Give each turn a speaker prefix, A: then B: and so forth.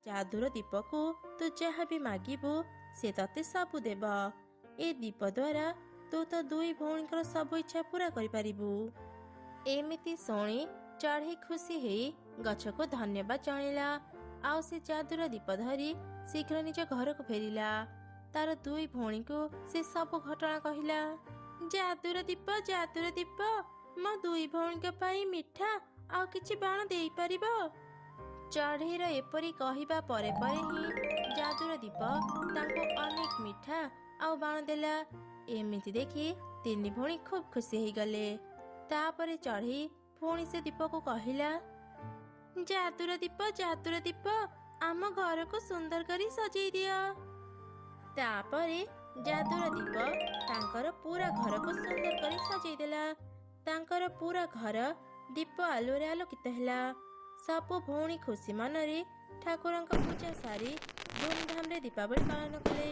A: जादूर दीप को तू जहाँ भी मागिबू से तते सबू देव। ए दीप द्वारा तू तो दुई भौणीकर सब इच्छा पूरा करिपारिबू। एमिति शुणी चढ़ई खुशी हेई गछ को धन्यवाद जणैला। आउ से जादूर दीप धरी शीघ्र निज घर को फेरिला। तार दुई भौणी को से सब घटना कहला। जादूर दीप मो दुई भौणी पाई मिठा आउ किछि बाण देई परिबो। चढ़ईर एपरी कहिबा परे परे ही जादूर दीप तांको अनेक मिठा आउ बाण देला। एमिति देखि तीन भौणी खूब खुशी हेई गले। तापरे चढ़ई पुणी से दीप को कहला, जादूर दीप आम घर को सुंदर करी सजई दियो। तापरे जादूर दीप तांकर पूरा घर को सुंदर करी सजई देला। तांकर पूरा घर दीप आलोरे आलोकित हैला। सबु भौणी खुशी मनरे ठाकुरंक पूजा सारी धूमधाम रे दीपावली पालन कले।